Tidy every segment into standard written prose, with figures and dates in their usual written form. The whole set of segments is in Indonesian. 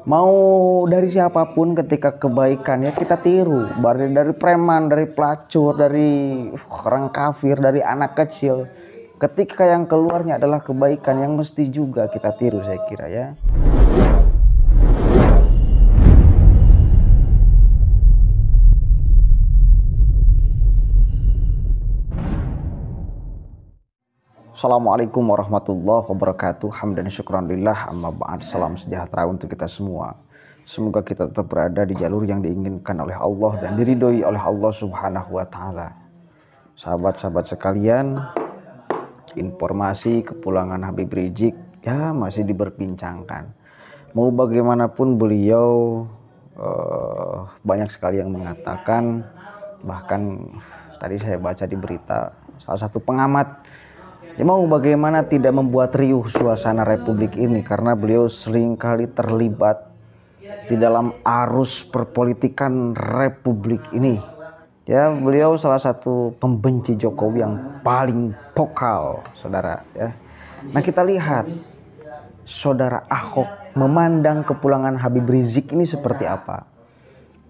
Mau dari siapapun ketika kebaikannya kita tiru, dari preman, dari pelacur, dari orang kafir, dari anak kecil. Ketika yang keluarnya adalah kebaikan, yang mesti juga kita tiru, saya kira ya. Assalamualaikum warahmatullahi wabarakatuh. Hamdan syukran lillah, amma ba'd. Salam sejahtera untuk kita semua. Semoga kita tetap berada di jalur yang diinginkan oleh Allah dan diridhoi oleh Allah Subhanahu wa taala. Sahabat-sahabat sekalian, informasi kepulangan Habib Rizik ya masih diperbincangkan. Mau bagaimanapun beliau banyak sekali yang mengatakan, bahkan tadi saya baca di berita salah satu pengamat, ya mau bagaimana tidak membuat riuh suasana Republik ini karena beliau seringkali terlibat di dalam arus perpolitikan Republik ini. Ya, beliau salah satu pembenci Jokowi yang paling vokal, saudara ya. Nah, kita lihat saudara Ahok memandang kepulangan Habib Rizik ini seperti apa.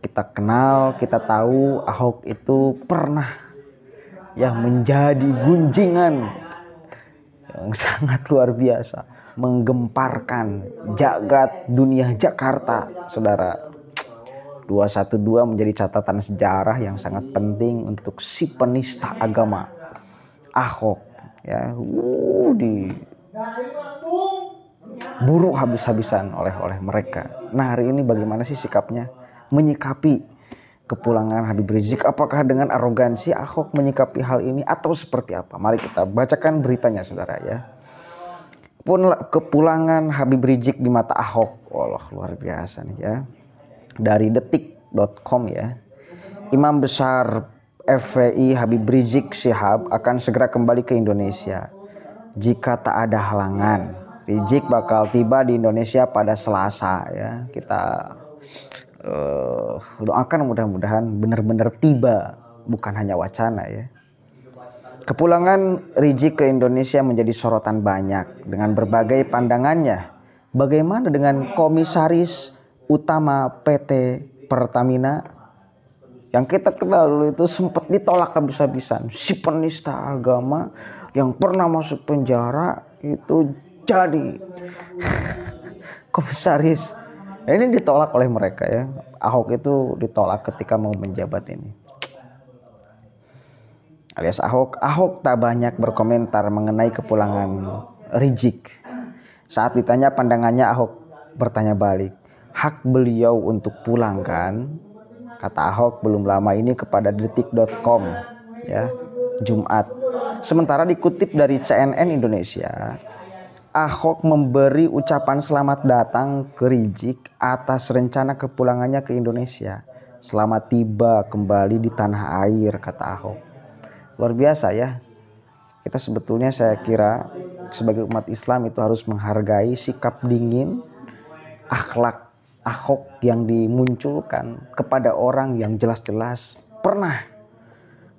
Kita kenal, kita tahu Ahok itu pernah ya menjadi gunjingan yang sangat luar biasa, menggemparkan jagat dunia Jakarta, saudara. 212 menjadi catatan sejarah yang sangat penting untuk si penista agama Ahok ya, diburu habis-habisan oleh mereka. Nah, hari ini bagaimana sih sikapnya menyikapi kepulangan Habib Rizik? Apakah dengan arogansi Ahok menyikapi hal ini atau seperti apa? Mari kita bacakan beritanya, saudara ya. Kepulangan Habib Rizik di mata Ahok, Allah luar biasa nih ya. Dari detik.com ya, Imam Besar FPI Habib Rizik Syihab akan segera kembali ke Indonesia jika tak ada halangan. Rizik bakal tiba di Indonesia pada Selasa ya. Kita doakan mudah-mudahan benar-benar tiba, bukan hanya wacana ya. Kepulangan Rizik ke Indonesia menjadi sorotan banyak dengan berbagai pandangannya. Bagaimana dengan komisaris utama PT Pertamina yang kita kenal dulu itu sempat ditolak habis-habisan. Si penista agama yang pernah masuk penjara itu jadi komisaris. Nah, ini ditolak oleh mereka ya. Ahok itu ditolak ketika mau menjabat ini. Alias Ahok tak banyak berkomentar mengenai kepulangan Rizik. Saat ditanya pandangannya, Ahok bertanya balik, hak beliau untuk pulang kan? Kata Ahok belum lama ini kepada detik.com ya, Jumat. Sementara dikutip dari CNN Indonesia, Ahok memberi ucapan selamat datang ke Rizik atas rencana kepulangannya ke Indonesia. Selamat tiba kembali di tanah air, kata Ahok. Luar biasa ya. Kita sebetulnya saya kira sebagai umat Islam itu harus menghargai sikap dingin, akhlak Ahok yang dimunculkan kepada orang yang jelas-jelas pernah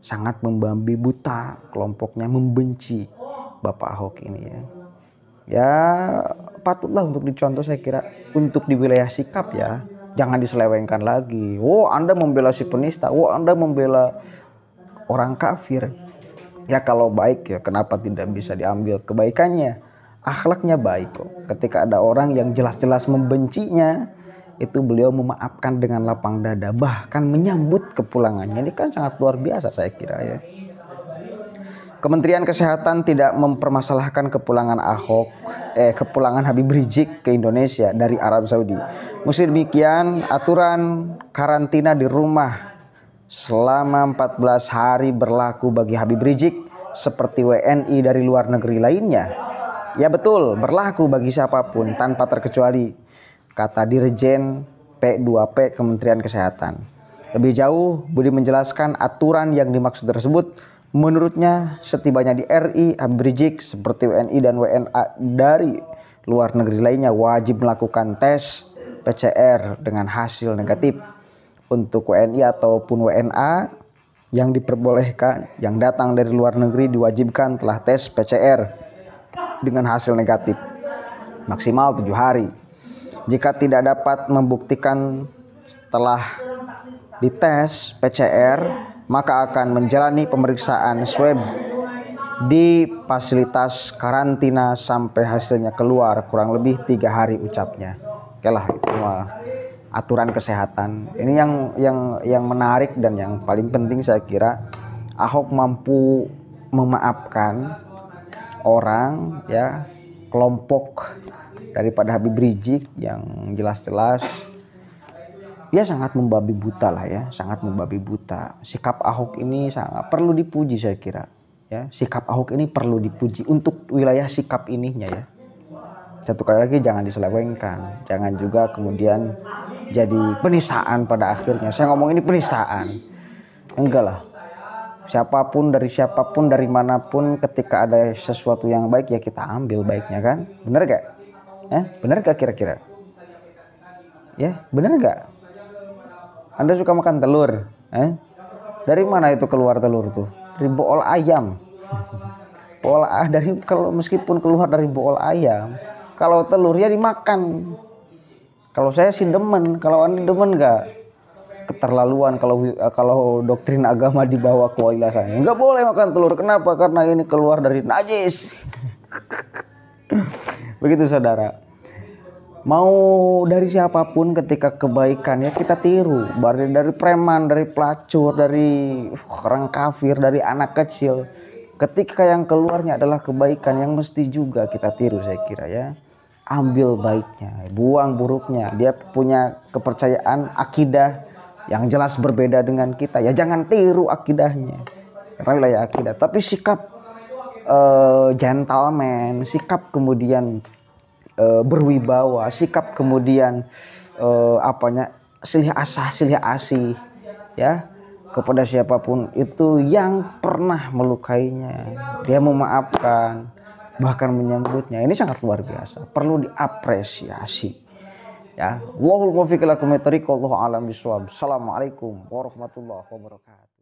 sangat membabi buta, kelompoknya membenci Bapak Ahok ini ya. Ya patutlah untuk dicontoh saya kira untuk di wilayah sikap ya. Jangan diselewengkan lagi. Oh, Anda membela si penista, oh Anda membela orang kafir. Ya kalau baik ya kenapa tidak bisa diambil kebaikannya? Akhlaknya baik kok. Ketika ada orang yang jelas-jelas membencinya, itu beliau memaafkan dengan lapang dada, bahkan menyambut kepulangannya. Ini kan sangat luar biasa saya kira ya. Kementerian Kesehatan tidak mempermasalahkan kepulangan kepulangan Habib Rizik ke Indonesia dari Arab Saudi. Meski demikian, aturan karantina di rumah selama 14 hari berlaku bagi Habib Rizik seperti WNI dari luar negeri lainnya. Ya betul, berlaku bagi siapapun tanpa terkecuali, kata Dirjen P2P Kementerian Kesehatan. Lebih jauh, Budi menjelaskan aturan yang dimaksud tersebut. Menurutnya, setibanya di RI, Habib Rizik seperti WNI dan WNA dari luar negeri lainnya wajib melakukan tes PCR dengan hasil negatif. Untuk WNI ataupun WNA yang diperbolehkan yang datang dari luar negeri diwajibkan telah tes PCR dengan hasil negatif maksimal 7 hari. Jika tidak dapat membuktikan setelah dites PCR, maka akan menjalani pemeriksaan swab di fasilitas karantina sampai hasilnya keluar, kurang lebih 3 hari ucapnya. Oke lah, itu aturan kesehatan. Ini yang menarik dan yang paling penting saya kira, Ahok mampu memaafkan orang, ya, kelompok daripada Habib Rizik yang jelas-jelas dia sangat membabi buta lah ya, sangat membabi buta. Sikap Ahok ini sangat perlu dipuji saya kira. Ya, sikap Ahok ini perlu dipuji untuk wilayah sikap ininya ya. Satu kali lagi jangan diselewengkan, jangan juga kemudian jadi penistaan pada akhirnya. Saya ngomong ini penistaan, enggak lah. Siapapun dari manapun, ketika ada sesuatu yang baik ya kita ambil baiknya kan, bener gak? Bener gak kira-kira? Ya, bener gak? Anda suka makan telur? Dari mana itu keluar telur tuh? Dari bool ayam. Kalau meskipun keluar dari bool ayam, kalau telur ya dimakan. Kalau saya sih demen, kalau Anda demen gak? Keterlaluan kalau doktrin agama dibawa ke wailasan. Enggak boleh makan telur. Kenapa? Karena ini keluar dari najis. Begitu saudara. Mau dari siapapun ketika kebaikan ya kita tiru. Dari preman, dari pelacur, dari orang kafir, dari anak kecil. Ketika yang keluarnya adalah kebaikan, yang mesti juga kita tiru saya kira ya. Ambil baiknya, buang buruknya. Dia punya kepercayaan akidah yang jelas berbeda dengan kita. Ya jangan tiru akidahnya. Karena wilayah akidah. Tapi sikap gentleman, sikap kemudian berwibawa, sikap kemudian silih asih ya kepada siapapun itu yang pernah melukainya, dia memaafkan, bahkan menyambutnya. Ini sangat luar biasa, perlu diapresiasi ya. Wallahul muwaffiq ila aqwamit thoriq, wallahu a'lam bishawab. Assalamualaikum warahmatullahi wabarakatuh.